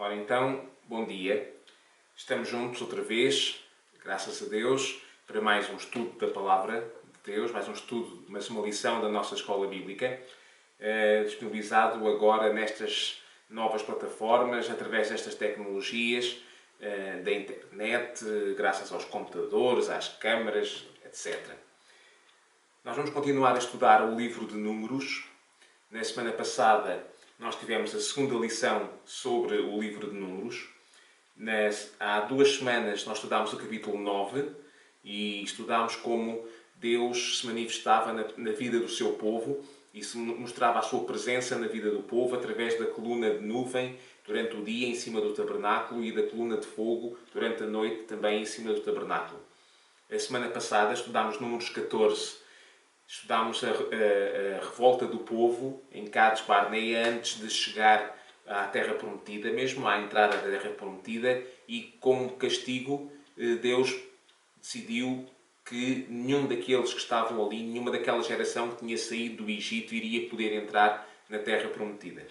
Ora então, bom dia. Estamos juntos outra vez, graças a Deus, para mais um estudo da Palavra de Deus, mais um estudo, mais uma lição da nossa Escola Bíblica, disponibilizado agora nestas novas plataformas, através destas tecnologias, da internet, graças aos computadores, às câmaras, etc. Nós vamos continuar a estudar o livro de Números. Na semana passada nós tivemos a segunda lição sobre o livro de Números. Há 2 semanas nós estudámos o capítulo 9 e estudámos como Deus se manifestava na vida do seu povo e se mostrava a sua presença na vida do povo através da coluna de nuvem durante o dia em cima do tabernáculo e da coluna de fogo durante a noite também em cima do tabernáculo. A semana passada estudámos Números 14. Estudámos a revolta do povo em Cades Barnea antes de chegar à Terra Prometida, mesmo à entrada da Terra Prometida, e como castigo Deus decidiu que nenhum daqueles que estavam ali, nenhuma daquela geração que tinha saído do Egito iria poder entrar na Terra Prometida.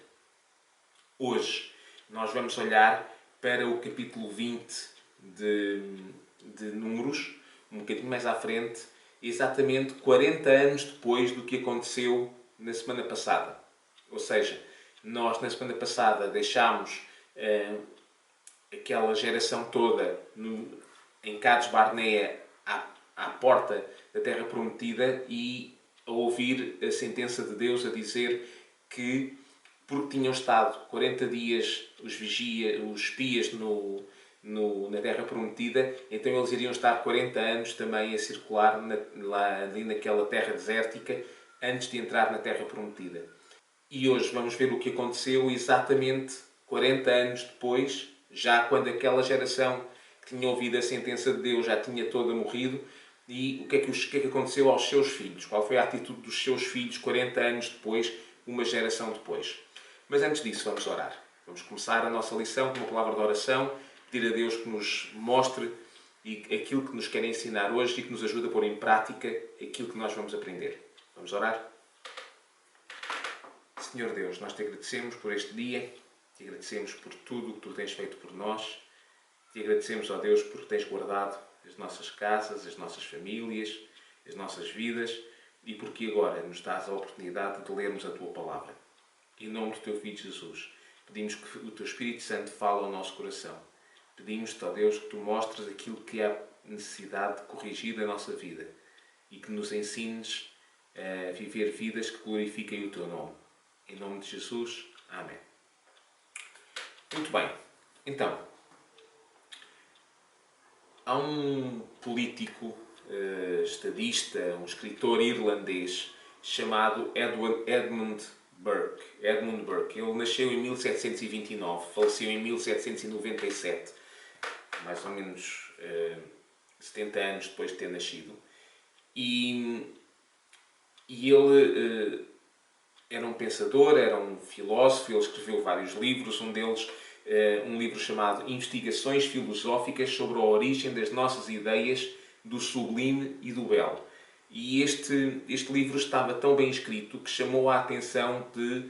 Hoje nós vamos olhar para o capítulo 20 de Números, um bocadinho mais à frente, exatamente 40 anos depois do que aconteceu na semana passada. Ou seja, nós na semana passada deixámos aquela geração toda em Cades Barnea à porta da Terra Prometida e a ouvir a sentença de Deus a dizer que, porque tinham estado 40 dias os espias na Terra Prometida, então eles iriam estar 40 anos também a circular ali naquela terra desértica antes de entrar na Terra Prometida. E hoje vamos ver o que aconteceu exatamente 40 anos depois, já quando aquela geração que tinha ouvido a sentença de Deus já tinha toda morrido, e o que é que aconteceu aos seus filhos? Qual foi a atitude dos seus filhos 40 anos depois, uma geração depois? Mas antes disso, vamos orar. Vamos começar a nossa lição com uma palavra de oração, pedir a Deus que nos mostre aquilo que nos quer ensinar hoje e que nos ajude a pôr em prática aquilo que nós vamos aprender. Vamos orar? Senhor Deus, nós te agradecemos por este dia, te agradecemos por tudo o que tu tens feito por nós, te agradecemos, ó Deus, porque tens guardado as nossas casas, as nossas famílias, as nossas vidas e porque agora nos dás a oportunidade de lermos a tua palavra. Em nome do teu Filho Jesus, pedimos que o teu Espírito Santo fale ao nosso coração. Pedimos-te, ó Deus, que tu mostres aquilo que há necessidade de corrigir da nossa vida e que nos ensines a viver vidas que glorifiquem o teu nome. Em nome de Jesus. Amém. Muito bem. Então, há um político, estadista, um escritor irlandês chamado Edmund Burke. Ele nasceu em 1729, faleceu em 1797, mais ou menos 70 anos depois de ter nascido. E ele era um pensador, era um filósofo, ele escreveu vários livros, um deles um livro chamado Investigações Filosóficas sobre a Origem das Nossas Ideias do Sublime e do Belo. E este livro estava tão bem escrito que chamou a atenção de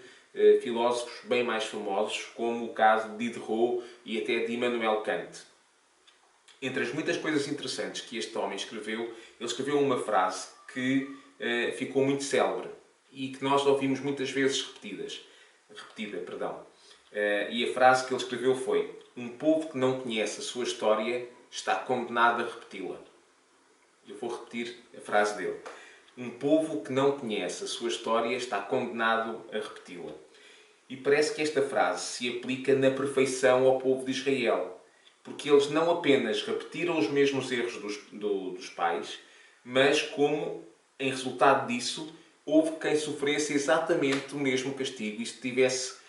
filósofos bem mais famosos, como o caso de Diderot e até de Immanuel Kant. Entre as muitas coisas interessantes que este homem escreveu, ele escreveu uma frase que ficou muito célebre e que nós ouvimos muitas vezes repetida. E a frase que ele escreveu foi: um povo que não conhece a sua história está condenado a repeti-la. Eu vou repetir a frase dele. Um povo que não conhece a sua história está condenado a repeti-la. E parece que esta frase se aplica na perfeição ao povo de Israel, porque eles não apenas repetiram os mesmos erros dos pais, mas como, em resultado disso, houve quem sofresse exatamente o mesmo castigo e se tivesse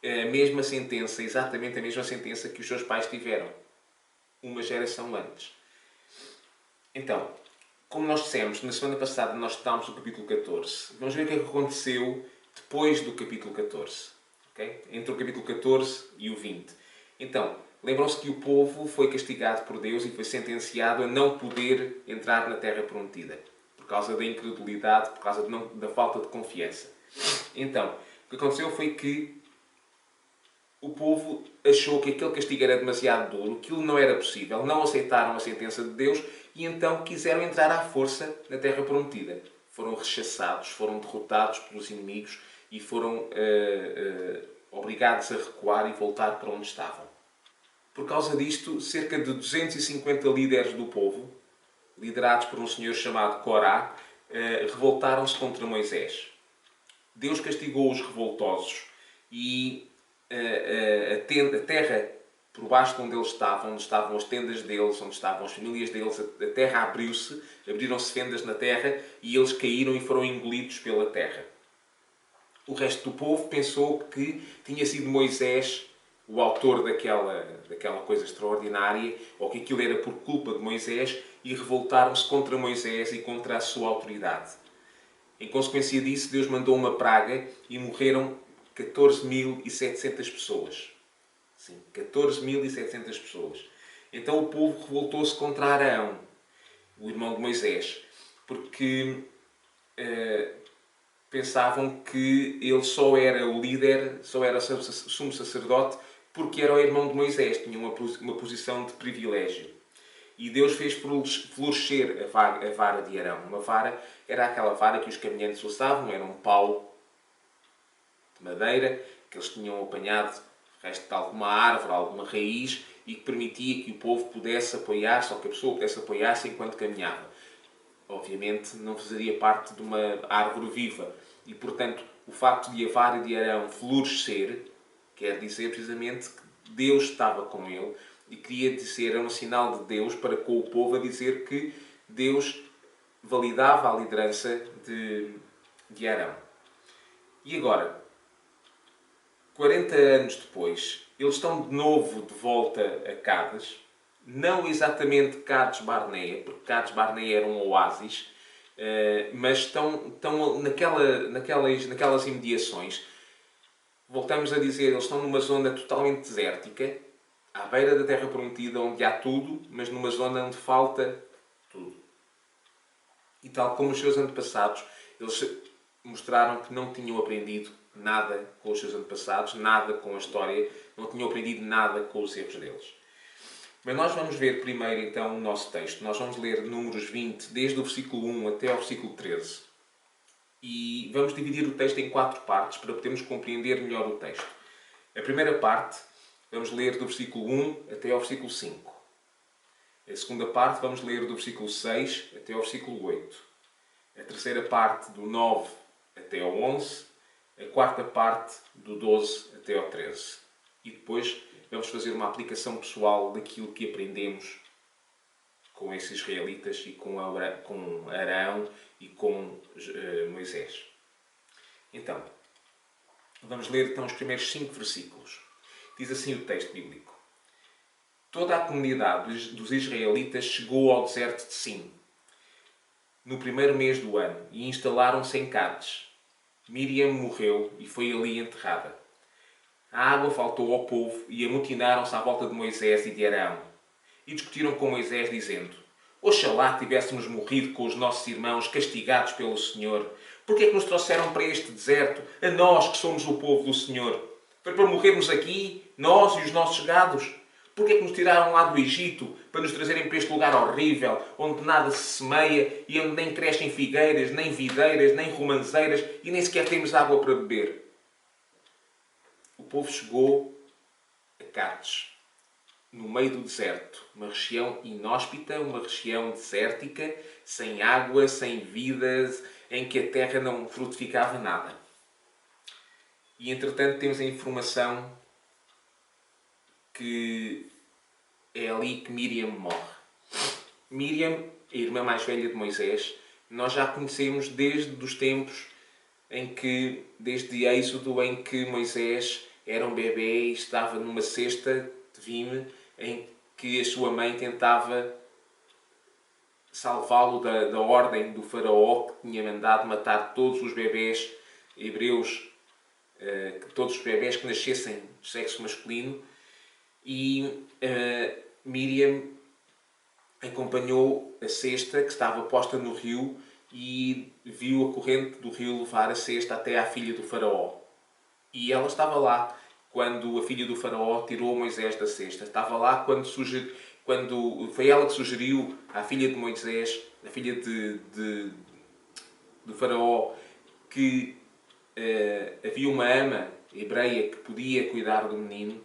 a mesma sentença, exatamente a mesma sentença que os seus pais tiveram, uma geração antes. Então, como nós dissemos, na semana passada nós estudámos o capítulo 14. Vamos ver o que é que aconteceu depois do capítulo 14. Okay? Entre o capítulo 14 e o 20. Então, lembram-se que o povo foi castigado por Deus e foi sentenciado a não poder entrar na Terra Prometida, por causa da incredulidade, por causa da falta de confiança. Então, o que aconteceu foi que o povo achou que aquele castigo era demasiado duro, que aquilo não era possível, não aceitaram a sentença de Deus e então quiseram entrar à força na Terra Prometida. Foram rechaçados, foram derrotados pelos inimigos e foram obrigados a recuar e voltar para onde estavam. Por causa disto, cerca de 250 líderes do povo, liderados por um senhor chamado Corá, revoltaram-se contra Moisés. Deus castigou os revoltosos e a terra por baixo de onde eles estavam, onde estavam as tendas deles, onde estavam as famílias deles, a terra abriu-se, abriram-se fendas na terra e eles caíram e foram engolidos pela terra. O resto do povo pensou que tinha sido Moisés o autor daquela coisa extraordinária, ou que aquilo era por culpa de Moisés, e revoltaram-se contra Moisés e contra a sua autoridade. Em consequência disso, Deus mandou uma praga e morreram 14.700 pessoas. Sim, 14.700 pessoas. Então o povo revoltou-se contra Arão, o irmão de Moisés, porque pensavam que ele só era o líder, só era sumo sacerdote, porque era o irmão de Moisés, tinha uma posição de privilégio. E Deus fez florescer a vara de Arão. Uma vara era aquela vara que os caminhantes usavam, era um pau de madeira que eles tinham apanhado resto de alguma árvore, alguma raiz, e que permitia que o povo pudesse apoiar-se, ou que a pessoa pudesse apoiar-se enquanto caminhava. Obviamente não faria parte de uma árvore viva. E, portanto, o facto de a vara de Arão florescer quer dizer precisamente que Deus estava com ele e queria dizer, era um sinal de Deus para com o povo a dizer que Deus validava a liderança de Arão. E agora, 40 anos depois, eles estão de novo de volta a Cádiz, não exatamente Cádiz Barnea, porque Cádiz Barnea era um oásis, mas estão naquelas imediações. Voltamos a dizer, eles estão numa zona totalmente desértica, à beira da Terra Prometida, onde há tudo, mas numa zona onde falta tudo. E tal como os seus antepassados, eles mostraram que não tinham aprendido nada com os seus antepassados, nada com a história, não tinham aprendido nada com os erros deles. Mas nós vamos ver primeiro então o nosso texto. Nós vamos ler Números 20, desde o versículo 1 até ao versículo 13. E vamos dividir o texto em 4 partes para podermos compreender melhor o texto. A primeira parte vamos ler do versículo 1 até ao versículo 5. A segunda parte vamos ler do versículo 6 até ao versículo 8. A terceira parte do 9 até ao 11. A quarta parte do 12 até ao 13. E depois vamos fazer uma aplicação pessoal daquilo que aprendemos com esses israelitas e com Arão e com Moisés. Então, vamos ler então os primeiros 5 versículos. Diz assim o texto bíblico. Toda a comunidade dos israelitas chegou ao deserto de Sim, no primeiro mês do ano, e instalaram-se em Cádiz. Miriam morreu e foi ali enterrada. A água faltou ao povo e amotinaram-se à volta de Moisés e de Arão. E discutiram com Moisés, dizendo: Oxalá tivéssemos morrido com os nossos irmãos castigados pelo Senhor. Por que é que nos trouxeram para este deserto, a nós que somos o povo do Senhor? Foi para morrermos aqui, nós e os nossos gados? Por que é que nos tiraram lá do Egito para nos trazerem para este lugar horrível, onde nada se semeia e onde nem crescem figueiras, nem videiras, nem romanzeiras e nem sequer temos água para beber? O povo chegou a Cádiz, no meio do deserto, uma região inóspita, uma região desértica, sem água, sem vidas, em que a terra não frutificava nada. E entretanto temos a informação que é ali que Miriam morre. Miriam, a irmã mais velha de Moisés, nós já conhecemos desde os tempos desde Êxodo, em que Moisés era um bebê e estava numa cesta de vime, em que a sua mãe tentava salvá-lo da ordem do faraó, que tinha mandado matar todos os bebés hebreus, todos os bebés que nascessem de sexo masculino. E Miriam acompanhou a cesta que estava posta no rio e viu a corrente do rio levar a cesta até à filha do faraó. E ela estava lá quando a filha do faraó tirou Moisés da cesta. Estava lá quando foi ela que sugeriu à filha de Moisés, a filha do faraó, que havia uma ama hebreia que podia cuidar do menino.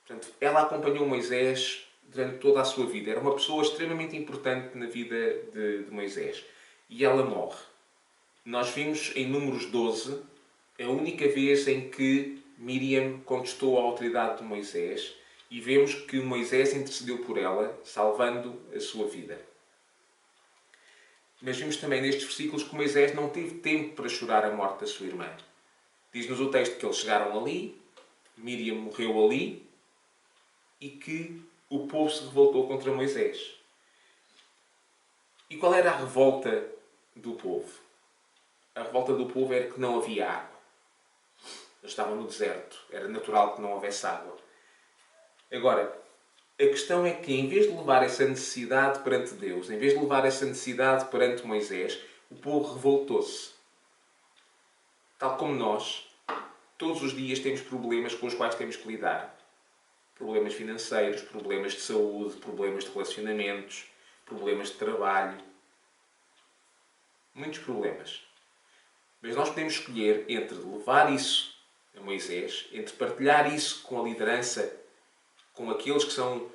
Portanto, ela acompanhou Moisés durante toda a sua vida. Era uma pessoa extremamente importante na vida de Moisés. E ela morre. Nós vimos em Números 12 a única vez em que Miriam contestou a autoridade de Moisés, e vemos que Moisés intercedeu por ela, salvando a sua vida. Mas vimos também nestes versículos que Moisés não teve tempo para chorar a morte da sua irmã. Diz-nos o texto que eles chegaram ali, Miriam morreu ali, e que o povo se revoltou contra Moisés. E qual era a revolta do povo? A revolta do povo era que não havia água. Eles estavam no deserto. Era natural que não houvesse água. Agora, a questão é que, em vez de levar essa necessidade perante Deus, em vez de levar essa necessidade perante Moisés, o povo revoltou-se. Tal como nós, todos os dias temos problemas com os quais temos que lidar. Problemas financeiros, problemas de saúde, problemas de relacionamentos, problemas de trabalho. Muitos problemas. Mas nós podemos escolher entre levar isso a Moisés, entre partilhar isso com a liderança, com aqueles que são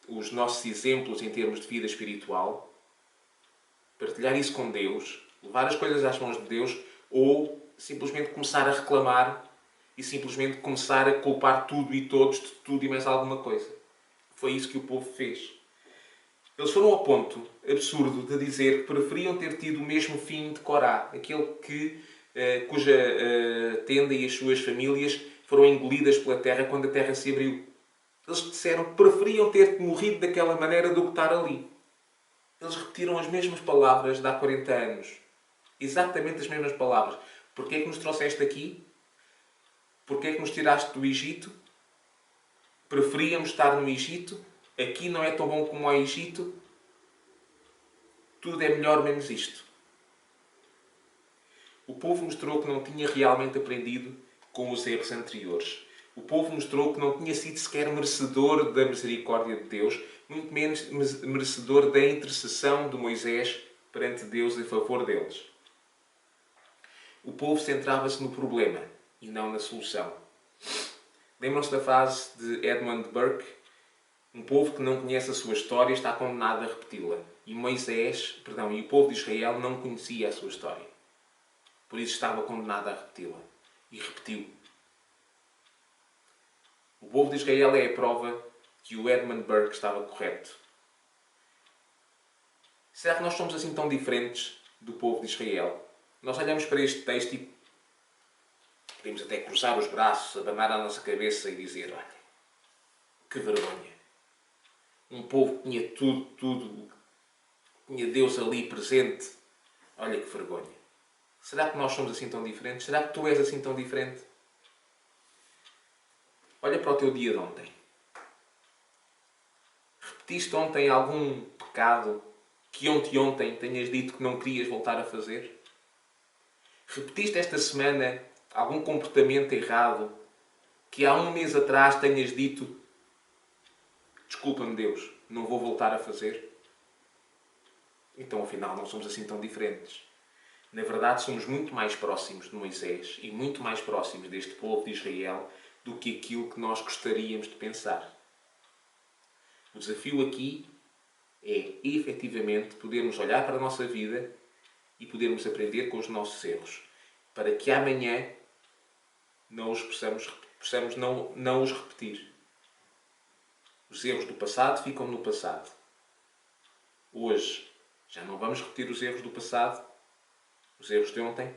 os nossos exemplos em termos de vida espiritual, partilhar isso com Deus, levar as coisas às mãos de Deus, ou simplesmente começar a reclamar e simplesmente começar a culpar tudo e todos de tudo e mais alguma coisa. Foi isso que o povo fez. Eles foram ao ponto absurdo de dizer que preferiam ter tido o mesmo fim de Corá, aquele cuja tenda e as suas famílias foram engolidas pela terra quando a terra se abriu. Eles disseram que preferiam ter morrido daquela maneira do que estar ali. Eles repetiram as mesmas palavras de há 40 anos. Exatamente as mesmas palavras. Porquê é que nos trouxeste aqui? Porquê é que nos tiraste do Egito? Preferíamos estar no Egito? Aqui não é tão bom como ao Egito? Tudo é melhor menos isto. O povo mostrou que não tinha realmente aprendido com os erros anteriores. O povo mostrou que não tinha sido sequer merecedor da misericórdia de Deus, muito menos merecedor da intercessão de Moisés perante Deus em favor deles. O povo centrava-se no problema e não na solução. Lembram-se da frase de Edmund Burke? Um povo que não conhece a sua história está condenado a repeti-la. E o povo de Israel não conhecia a sua história. Por isso estava condenado a repeti-la. E repetiu. O povo de Israel é a prova que o Edmund Burke estava correto. Será que nós somos assim tão diferentes do povo de Israel? Nós olhamos para este texto e podemos até cruzar os braços, abanar a nossa cabeça e dizer: olha, que vergonha. Um povo que tinha tudo, tinha Deus ali presente. Olha que vergonha. Será que nós somos assim tão diferentes? Será que tu és assim tão diferente? Olha para o teu dia de ontem. Repetiste ontem algum pecado que ontem tenhas dito que não querias voltar a fazer? Repetiste esta semana algum comportamento errado que há um mês atrás tenhas dito: desculpa-me Deus, não vou voltar a fazer? Então afinal não somos assim tão diferentes. Na verdade somos muito mais próximos de Moisés e muito mais próximos deste povo de Israel do que aquilo que nós gostaríamos de pensar. O desafio aqui é, efetivamente, podermos olhar para a nossa vida e podermos aprender com os nossos erros, para que amanhã não os possamos não os repetir. Os erros do passado ficam no passado. Hoje já não vamos repetir os erros do passado, os erros de ontem,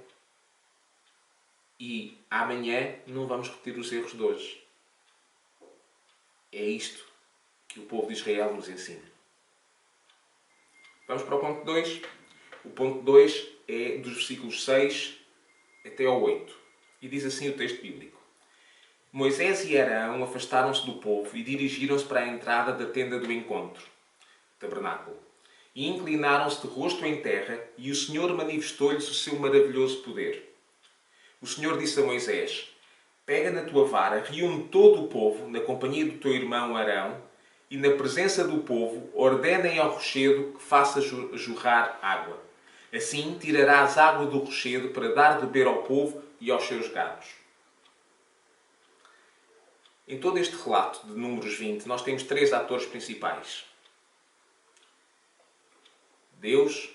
e amanhã não vamos repetir os erros de hoje. É isto que o povo de Israel nos ensina. Vamos para o ponto 2. O ponto 2 é dos versículos 6 até ao 8. E diz assim o texto bíblico: Moisés e Arão afastaram-se do povo e dirigiram-se para a entrada da tenda do encontro, tabernáculo, e inclinaram-se de rosto em terra, e o Senhor manifestou-lhes o seu maravilhoso poder. O Senhor disse a Moisés: pega na tua vara, reúne todo o povo, na companhia do teu irmão Arão, e na presença do povo, ordenem ao rochedo que faça jorrar água. Assim tirarás água do rochedo para dar de beber ao povo e aos seus gados. Em todo este relato de Números 20, nós temos 3 atores principais. Deus,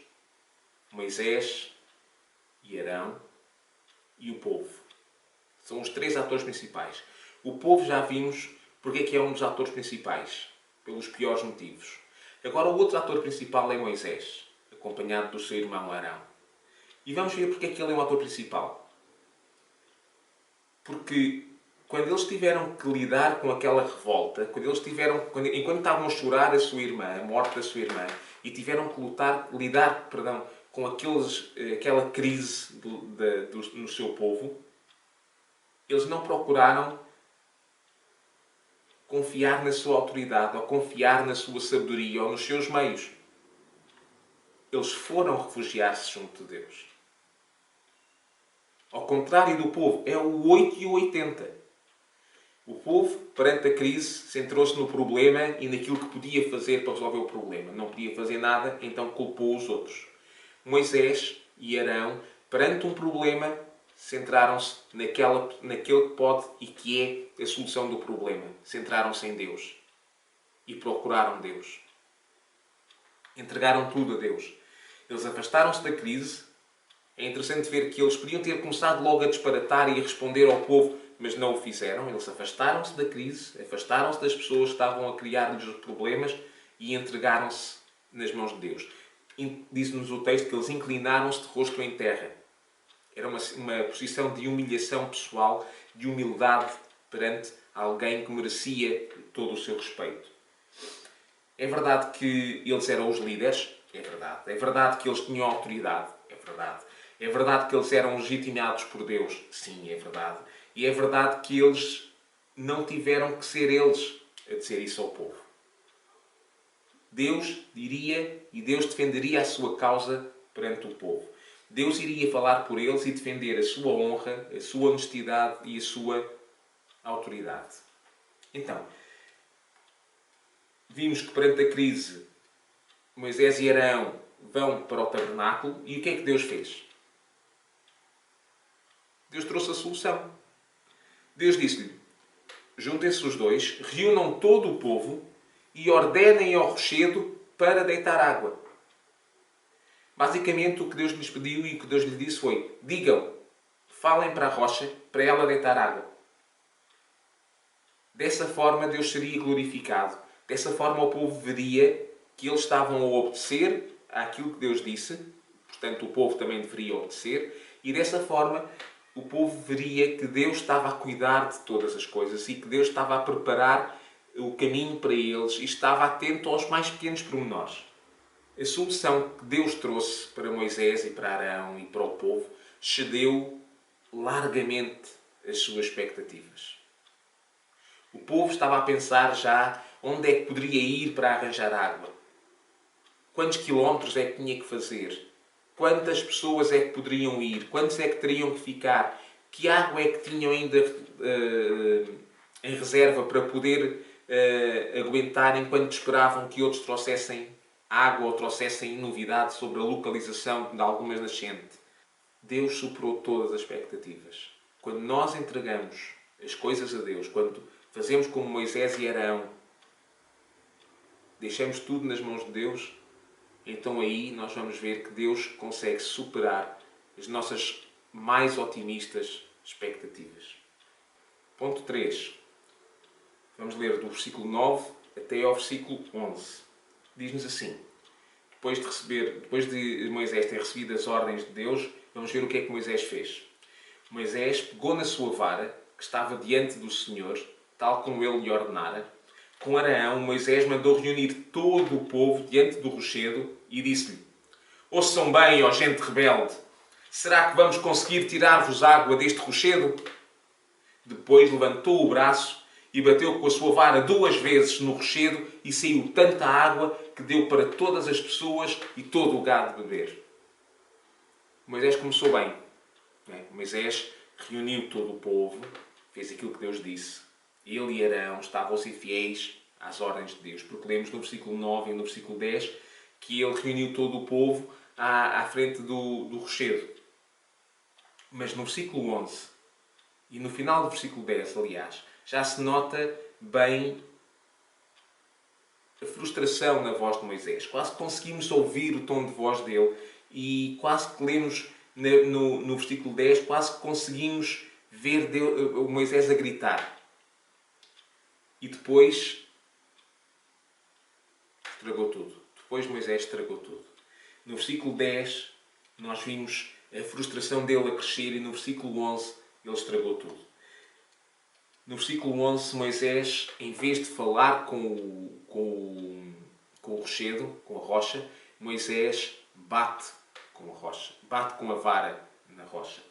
Moisés e Arão e o povo. São os 3 atores principais. O povo já vimos porque é que é um dos atores principais. Pelos piores motivos. Agora o outro ator principal é Moisés, acompanhado do seu irmão Arão. E vamos ver porque é que ele é um ator principal. Porque quando eles tiveram que lidar com aquela revolta, enquanto estavam a chorar a sua irmã, a morte da sua irmã, e tiveram que lidar com aquela crise no seu povo, eles não procuraram confiar na sua autoridade, ou confiar na sua sabedoria, ou nos seus meios. Eles foram refugiar-se junto de Deus. Ao contrário do povo, é o 8 e o 80. O povo, perante a crise, centrou-se no problema e naquilo que podia fazer para resolver o problema. Não podia fazer nada, então culpou os outros. Moisés e Arão, perante um problema, centraram-se naquele que pode e que é a solução do problema. Centraram-se em Deus. E procuraram Deus. Entregaram tudo a Deus. Eles afastaram-se da crise. É interessante ver que eles podiam ter começado logo a disparatar e a responder ao povo, mas não o fizeram. Eles afastaram-se da crise, afastaram-se das pessoas que estavam a criar-lhes os problemas e entregaram-se nas mãos de Deus. Diz-nos o texto que eles inclinaram-se de rosto em terra. Era uma posição de humilhação pessoal, de humildade perante alguém que merecia todo o seu respeito. É verdade que eles eram os líderes? É verdade. É verdade que eles tinham autoridade? É verdade. É verdade que eles eram legitimados por Deus? Sim, é verdade. E é verdade que eles não tiveram que ser eles a dizer isso ao povo. Deus diria e Deus defenderia a sua causa perante o povo. Deus iria falar por eles e defender a sua honra, a sua honestidade e a sua autoridade. Então, vimos que perante a crise, Moisés e Arão vão para o tabernáculo e o que é que Deus fez? Deus trouxe a solução. Deus disse-lhe, juntem-se os dois, reúnam todo o povo e ordenem ao rochedo para deitar água. Basicamente, o que Deus lhes pediu e o que Deus lhes disse foi, digam, falem para a rocha, para ela deitar água. Dessa forma, Deus seria glorificado. Dessa forma, o povo veria que eles estavam a obedecer àquilo que Deus disse. Portanto, o povo também deveria obedecer. E dessa forma, o povo veria que Deus estava a cuidar de todas as coisas e que Deus estava a preparar o caminho para eles e estava atento aos mais pequenos pormenores. A solução que Deus trouxe para Moisés e para Arão e para o povo excedeu largamente as suas expectativas. O povo estava a pensar já onde é que poderia ir para arranjar água. Quantos quilómetros é que tinha que fazer? Quantas pessoas é que poderiam ir? Quantos é que teriam que ficar? Que água é que tinham ainda em reserva para poder aguentar enquanto esperavam que outros trouxessem água ou trouxessem novidade sobre a localização de algumas nascentes? Deus superou todas as expectativas. Quando nós entregamos as coisas a Deus, quando fazemos como Moisés e Arão, deixamos tudo nas mãos de Deus, então aí nós vamos ver que Deus consegue superar as nossas mais otimistas expectativas. Ponto 3. Vamos ler do versículo 9 até ao versículo 11. Diz-nos assim, depois de Moisés ter recebido as ordens de Deus, vamos ver o que é que Moisés fez. Moisés pegou na sua vara, que estava diante do Senhor, tal como ele lhe ordenara. Com Arão, Moisés mandou reunir todo o povo diante do rochedo e disse-lhe, ouçam bem, ó gente rebelde, será que vamos conseguir tirar-vos água deste rochedo? Depois levantou o braço e bateu com a sua vara 2 vezes no rochedo e saiu tanta água que deu para todas as pessoas e todo o gado beber. Moisés começou bem. Moisés reuniu todo o povo, fez aquilo que Deus disse. Ele e Arão estavam a ser fiéis às ordens de Deus. Porque lemos no versículo 9 e no versículo 10 que ele reuniu todo o povo à frente do rochedo. Mas no versículo 11 e no final do versículo 10, aliás, já se nota bem a frustração na voz de Moisés. Quase conseguimos ouvir o tom de voz dele e quase que lemos no versículo 10, quase que conseguimos ver o Moisés a gritar. E depois estragou tudo. Depois Moisés estragou tudo. No versículo 10 nós vimos a frustração dele a crescer e no versículo 11 ele estragou tudo. No versículo 11 Moisés, em vez de falar com o rochedo, com a rocha, Moisés bate com a rocha. Bate com a vara na rocha.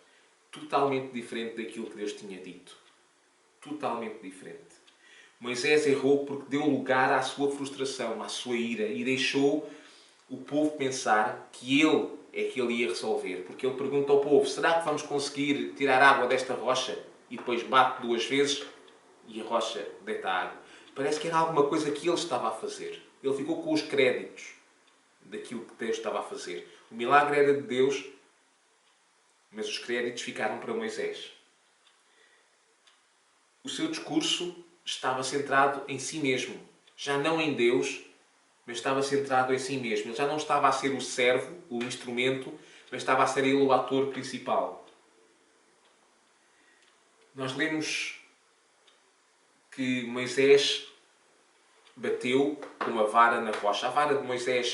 Totalmente diferente daquilo que Deus tinha dito. Totalmente diferente. Moisés errou porque deu lugar à sua frustração, à sua ira e deixou o povo pensar que ele é que ele ia resolver. Porque ele pergunta ao povo, será que vamos conseguir tirar água desta rocha? E depois bate 2 vezes e a rocha deita água. Parece que era alguma coisa que ele estava a fazer. Ele ficou com os créditos daquilo que Deus estava a fazer. O milagre era de Deus, mas os créditos ficaram para Moisés. O seu discurso estava centrado em si mesmo. Já não em Deus, mas estava centrado em si mesmo. Ele já não estava a ser o servo, o instrumento, mas estava a ser ele o ator principal. Nós lemos que Moisés bateu com a vara na rocha. A vara de Moisés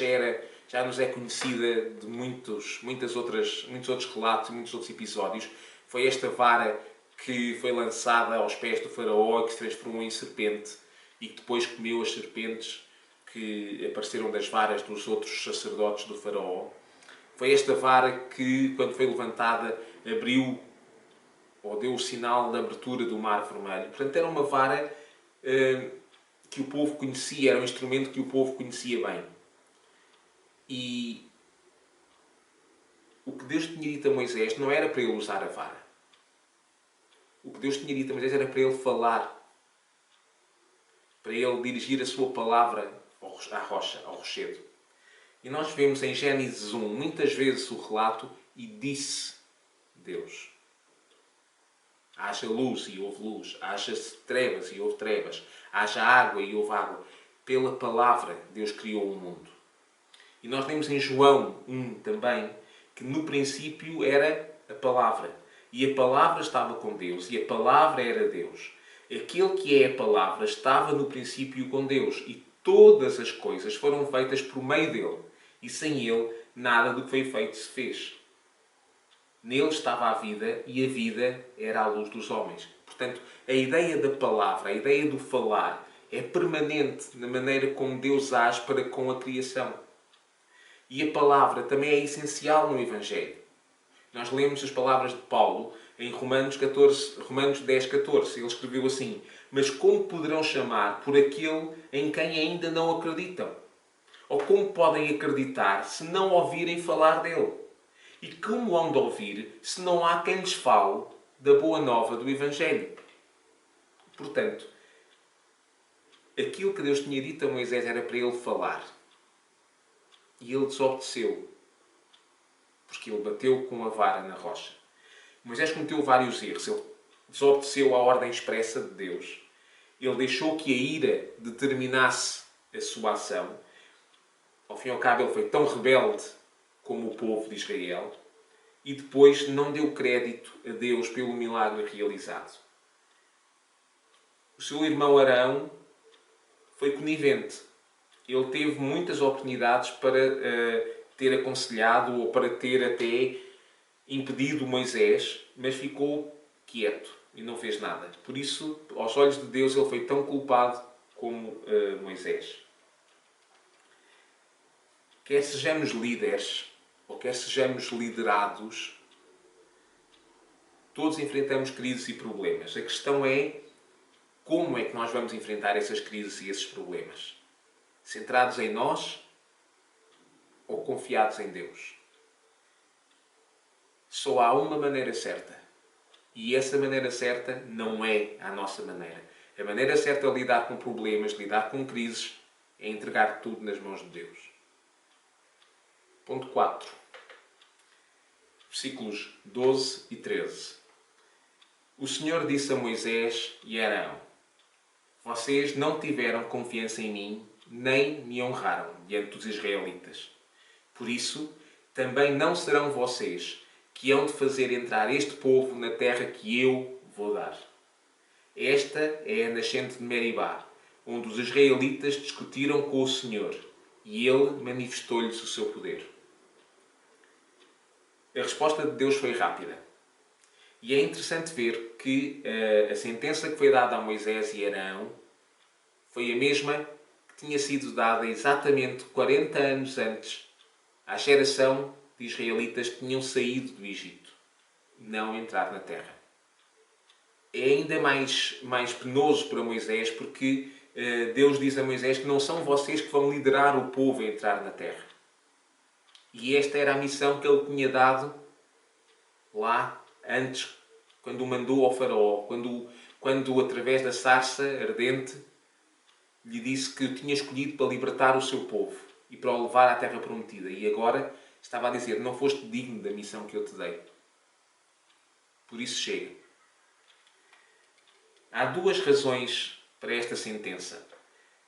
já nos é conhecida de muitos outros relatos, muitos outros episódios. Foi esta vara que foi lançada aos pés do faraó e que se transformou em serpente e que depois comeu as serpentes que apareceram das varas dos outros sacerdotes do faraó. Foi esta vara que, quando foi levantada, abriu ou deu o sinal da abertura do Mar Vermelho. Portanto, era uma vara que o povo conhecia, era um instrumento que o povo conhecia bem. E o que Deus tinha dito a Moisés não era para ele usar a vara. O que Deus tinha dito a Moisés era para ele falar, para ele dirigir a sua palavra à rocha, ao rochedo. E nós vemos em Gênesis 1 muitas vezes o relato e disse Deus. Haja luz e houve luz. Haja trevas e houve trevas. Haja água e houve água. Pela palavra Deus criou o mundo. E nós lemos em João 1 também que no princípio era a palavra. E a palavra estava com Deus e a palavra era Deus. Aquele que é a palavra estava no princípio com Deus e todas as coisas foram feitas por meio dele. E sem ele nada do que foi feito se fez. Nele estava a vida e a vida era a luz dos homens. Portanto, a ideia da palavra, a ideia do falar, é permanente na maneira como Deus age para com a criação. E a palavra também é essencial no Evangelho. Nós lemos as palavras de Paulo em Romanos 10, 14. Ele escreveu assim: mas como poderão chamar por aquele em quem ainda não acreditam? Ou como podem acreditar se não ouvirem falar dele? E como hão de ouvir se não há quem lhes fale da boa nova do Evangelho? Portanto, aquilo que Deus tinha dito a Moisés era para ele falar. E ele desobedeceu. Porque ele bateu com a vara na rocha. Moisés cometeu vários erros. Ele desobedeceu à ordem expressa de Deus. Ele deixou que a ira determinasse a sua ação. Ao fim e ao cabo, ele foi tão rebelde como o povo de Israel. E depois não deu crédito a Deus pelo milagre realizado. O seu irmão Arão foi conivente. Ele teve muitas oportunidades para ter aconselhado ou para ter até impedido Moisés, mas ficou quieto e não fez nada. Por isso, aos olhos de Deus, ele foi tão culpado como Moisés. Quer sejamos líderes ou quer sejamos liderados, todos enfrentamos crises e problemas. A questão é como é que nós vamos enfrentar essas crises e esses problemas. Centrados em nós ou confiados em Deus? Só há uma maneira certa. E essa maneira certa não é a nossa maneira. A maneira certa de lidar com problemas, de lidar com crises, é entregar tudo nas mãos de Deus. Ponto 4. Versículos 12 e 13. O Senhor disse a Moisés e a Arão: Vocês não tiveram confiança em mim, nem me honraram diante dos israelitas. Por isso, também não serão vocês que hão de fazer entrar este povo na terra que eu vou dar. Esta é a nascente de Meribá, onde os israelitas discutiram com o Senhor, e Ele manifestou-lhes o seu poder. A resposta de Deus foi rápida. E é interessante ver que a sentença que foi dada a Moisés e Arão foi a mesma que tinha sido dada exatamente 40 anos antes à geração de israelitas que tinham saído do Egito. Não entrar na terra. É ainda mais penoso para Moisés porque Deus diz a Moisés que não são vocês que vão liderar o povo a entrar na terra. E esta era a missão que ele tinha dado lá antes, quando o mandou ao faraó, quando através da sarça ardente lhe disse que o tinha escolhido para libertar o seu povo e para o levar à terra prometida. E agora estava a dizer: não foste digno da missão que eu te dei. Por isso chega. Há duas razões para esta sentença.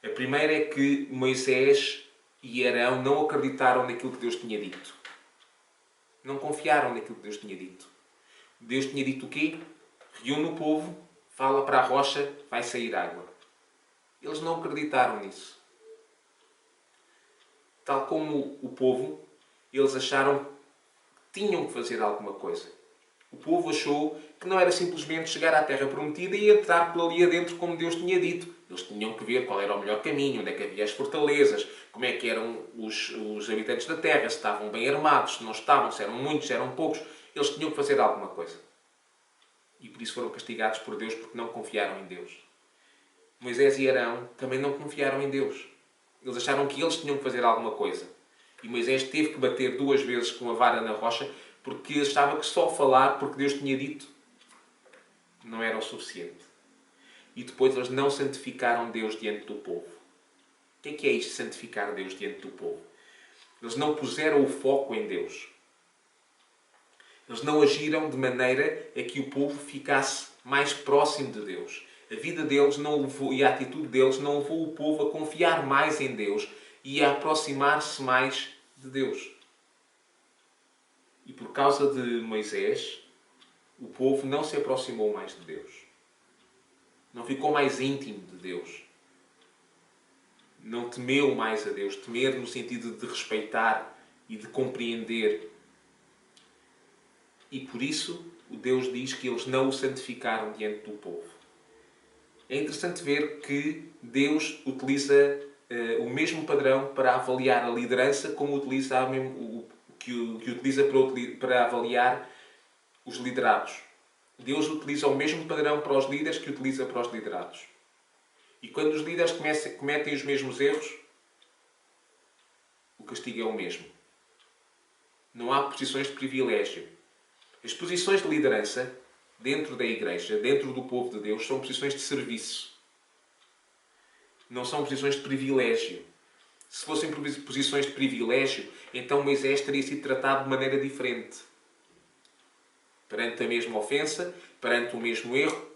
A primeira é que Moisés e Arão não acreditaram naquilo que Deus tinha dito. Não confiaram naquilo que Deus tinha dito. Deus tinha dito o quê? Reúne o povo, fala para a rocha, vai sair água. Eles não acreditaram nisso. Tal como o povo, eles acharam que tinham que fazer alguma coisa. O povo achou que não era simplesmente chegar à terra prometida e entrar por ali adentro como Deus tinha dito. Eles tinham que ver qual era o melhor caminho, onde é que havia as fortalezas, como é que eram os habitantes da terra, se estavam bem armados, se não estavam, se eram muitos, se eram poucos. Eles tinham que fazer alguma coisa. E por isso foram castigados por Deus porque não confiaram em Deus. Moisés e Arão também não confiaram em Deus. Eles acharam que eles tinham que fazer alguma coisa. E Moisés teve que bater 2 vezes com a vara na rocha porque achava que só falar porque Deus tinha dito não era o suficiente. E depois eles não santificaram Deus diante do povo. O que é isto, santificar Deus diante do povo? Eles não puseram o foco em Deus. Eles não agiram de maneira a que o povo ficasse mais próximo de Deus. A vida deles não levou, e a atitude deles não levou o povo a confiar mais em Deus e a aproximar-se mais de Deus. E por causa de Moisés, o povo não se aproximou mais de Deus. Não ficou mais íntimo de Deus. Não temeu mais a Deus. Temer no sentido de respeitar e de compreender. E por isso, Deus diz que eles não o santificaram diante do povo. É interessante ver que Deus utiliza o mesmo padrão para avaliar a liderança como utiliza que utiliza para avaliar os liderados. Deus utiliza o mesmo padrão para os líderes que utiliza para os liderados. E quando os líderes cometem os mesmos erros, o castigo é o mesmo. Não há posições de privilégio. As posições de liderança dentro da igreja, dentro do povo de Deus, são posições de serviço. Não são posições de privilégio. Se fossem posições de privilégio, então Moisés teria sido tratado de maneira diferente. Perante a mesma ofensa, perante o mesmo erro,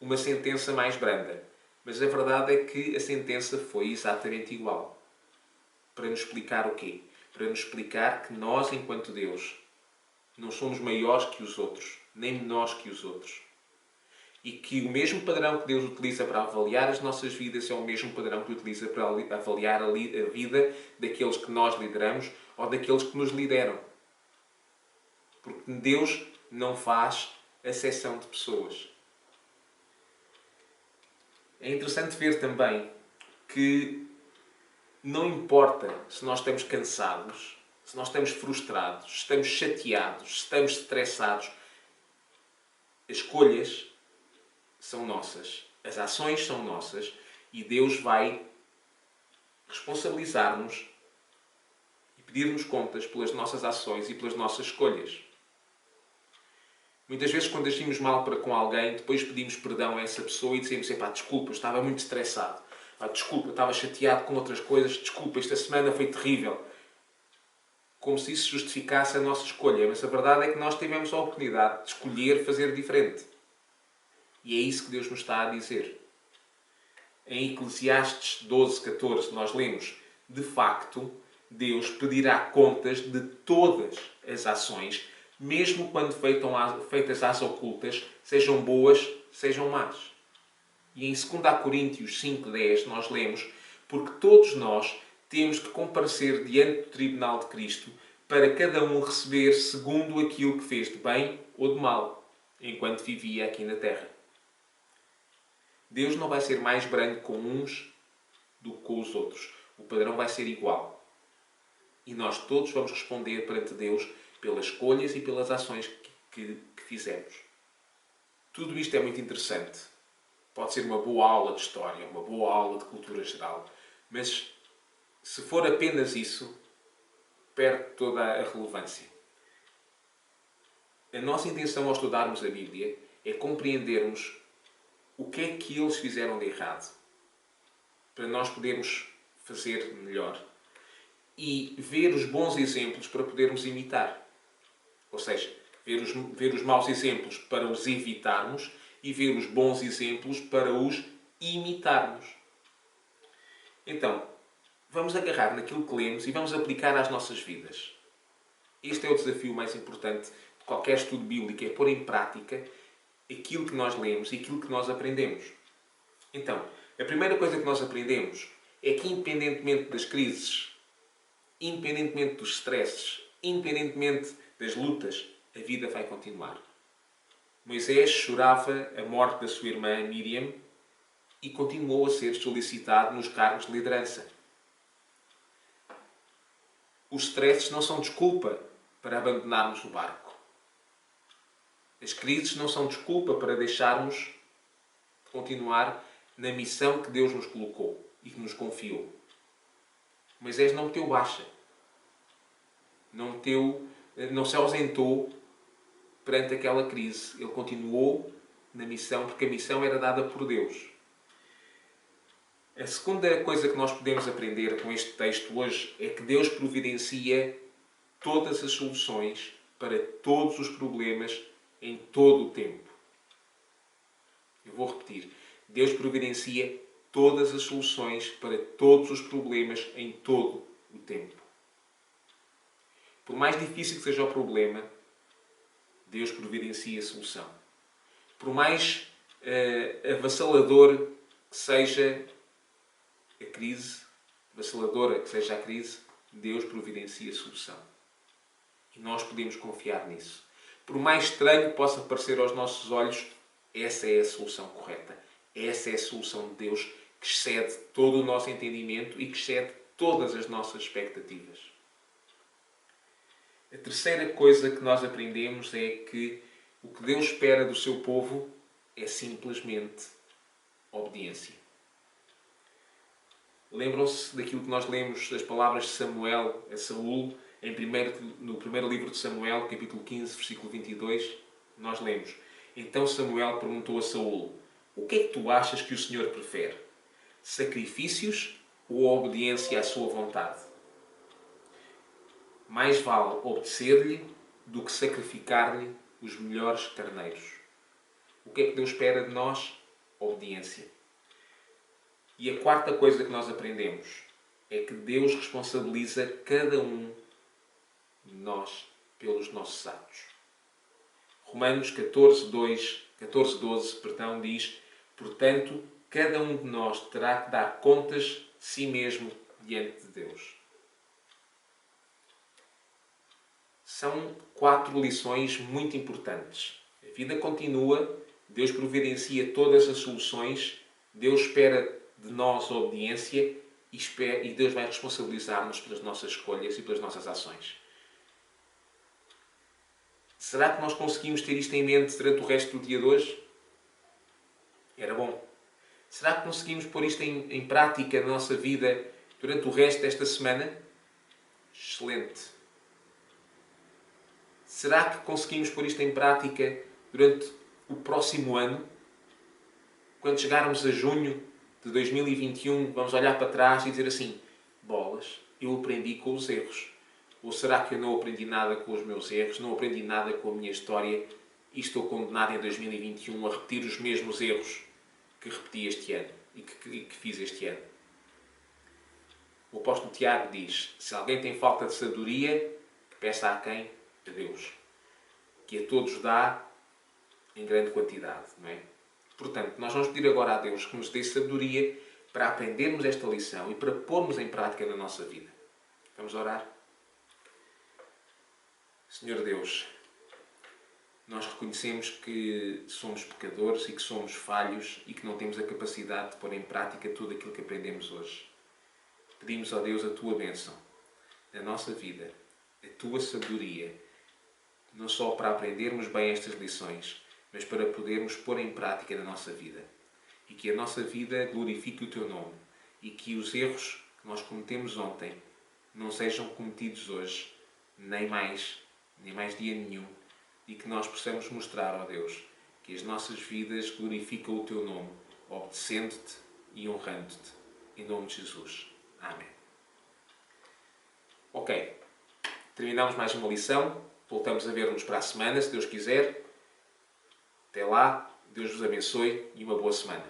uma sentença mais branda. Mas a verdade é que a sentença foi exatamente igual. Para nos explicar o quê? Para nos explicar que nós, enquanto Deus, não somos maiores que os outros, nem menores que os outros. E que o mesmo padrão que Deus utiliza para avaliar as nossas vidas é o mesmo padrão que utiliza para avaliar a vida daqueles que nós lideramos ou daqueles que nos lideram. Porque Deus não faz acepção de pessoas. É interessante ver também que não importa se nós estamos cansados, se nós estamos frustrados, se estamos chateados, se estamos estressados, as escolhas são nossas, as ações são nossas e Deus vai responsabilizar-nos e pedir-nos contas pelas nossas ações e pelas nossas escolhas. Muitas vezes, quando agimos mal para com alguém, depois pedimos perdão a essa pessoa e dizemos: epá, desculpa, eu estava muito estressado. Pá, desculpa, estava chateado com outras coisas. Desculpa, esta semana foi terrível. Como se isso justificasse a nossa escolha. Mas a verdade é que nós tivemos a oportunidade de escolher fazer diferente. E é isso que Deus nos está a dizer. Em Eclesiastes 12:14 nós lemos: de facto, Deus pedirá contas de todas as ações, mesmo quando feitas às ocultas, sejam boas, sejam más. E em 2 Coríntios 5:10 nós lemos: porque todos nós temos que comparecer diante do tribunal de Cristo para cada um receber segundo aquilo que fez de bem ou de mal, enquanto vivia aqui na terra. Deus não vai ser mais brando com uns do que com os outros. O padrão vai ser igual. E nós todos vamos responder perante Deus pelas escolhas e pelas ações que fizemos. Tudo isto é muito interessante. Pode ser uma boa aula de história, uma boa aula de cultura geral. Mas se for apenas isso, perde toda a relevância. A nossa intenção ao estudarmos a Bíblia é compreendermos o que é que eles fizeram de errado, para nós podermos fazer melhor. E ver os bons exemplos para podermos imitar. Ou seja, ver os maus exemplos para os evitarmos e ver os bons exemplos para os imitarmos. Então, vamos agarrar naquilo que lemos e vamos aplicar às nossas vidas. Este é o desafio mais importante de qualquer estudo bíblico, é pôr em prática aquilo que nós lemos e aquilo que nós aprendemos. Então, a primeira coisa que nós aprendemos é que, independentemente das crises, independentemente dos stresses, independentemente das lutas, a vida vai continuar. Moisés chorava a morte da sua irmã Miriam e continuou a ser solicitado nos cargos de liderança. Os stresses não são desculpa para abandonarmos o barco. As crises não são desculpa para deixarmos de continuar na missão que Deus nos colocou e que nos confiou. Moisés não meteu baixa. Não se ausentou perante aquela crise. Ele continuou na missão, porque a missão era dada por Deus. A segunda coisa que nós podemos aprender com este texto hoje é que Deus providencia todas as soluções para todos os problemas em todo o tempo. Eu vou repetir. Deus providencia todas as soluções para todos os problemas em todo o tempo. Por mais difícil que seja o problema, Deus providencia a solução. Por mais avassalador que seja a crise, avassaladora que seja a crise, Deus providencia a solução. E nós podemos confiar nisso. Por mais estranho que possa parecer aos nossos olhos, essa é a solução correta. Essa é a solução de Deus que excede todo o nosso entendimento e que excede todas as nossas expectativas. A terceira coisa que nós aprendemos é que o que Deus espera do seu povo é simplesmente obediência. Lembram-se daquilo que nós lemos das palavras de Samuel a Saúl, no primeiro livro de Samuel, capítulo 15, versículo 22, nós lemos: então Samuel perguntou a Saúl: o que é que tu achas que o Senhor prefere? Sacrifícios ou obediência à sua vontade? Mais vale obedecer-lhe do que sacrificar-lhe os melhores carneiros. O que é que Deus espera de nós? Obediência. E a quarta coisa que nós aprendemos é que Deus responsabiliza cada um de nós pelos nossos atos. Romanos 14:12 diz: portanto, cada um de nós terá que dar contas de si mesmo diante de Deus. São 4 lições muito importantes. A vida continua, Deus providencia todas as soluções, Deus espera de nós a obediência e Deus vai responsabilizar-nos pelas nossas escolhas e pelas nossas ações. Será que nós conseguimos ter isto em mente durante o resto do dia de hoje? Era bom. Será que conseguimos pôr isto em prática na nossa vida durante o resto desta semana? Excelente. Será que conseguimos pôr isto em prática durante o próximo ano, quando chegarmos a junho de 2021, vamos olhar para trás e dizer assim: bolas, eu aprendi com os erros. Ou será que eu não aprendi nada com os meus erros, não aprendi nada com a minha história e estou condenado em 2021 a repetir os mesmos erros que repeti este ano e que fiz este ano? O apóstolo Tiago diz: se alguém tem falta de sabedoria, que peça a quem? A Deus, que a todos dá em grande quantidade, não é? Portanto, nós vamos pedir agora a Deus que nos dê sabedoria para aprendermos esta lição e para pormos em prática na nossa vida. Vamos orar? Senhor Deus, nós reconhecemos que somos pecadores e que somos falhos e que não temos a capacidade de pôr em prática tudo aquilo que aprendemos hoje. Pedimos a Deus a Tua bênção na nossa vida, a Tua sabedoria, não só para aprendermos bem estas lições, mas para podermos pôr em prática na nossa vida. E que a nossa vida glorifique o Teu nome e que os erros que nós cometemos ontem não sejam cometidos hoje, nem mais dia nenhum, e que nós possamos mostrar, ó Deus, que as nossas vidas glorificam o Teu nome, obedecendo-Te e honrando-Te. Em nome de Jesus. Amém. Ok. Terminamos mais uma lição. Voltamos a ver-nos para a semana, se Deus quiser. Até lá. Deus vos abençoe e uma boa semana.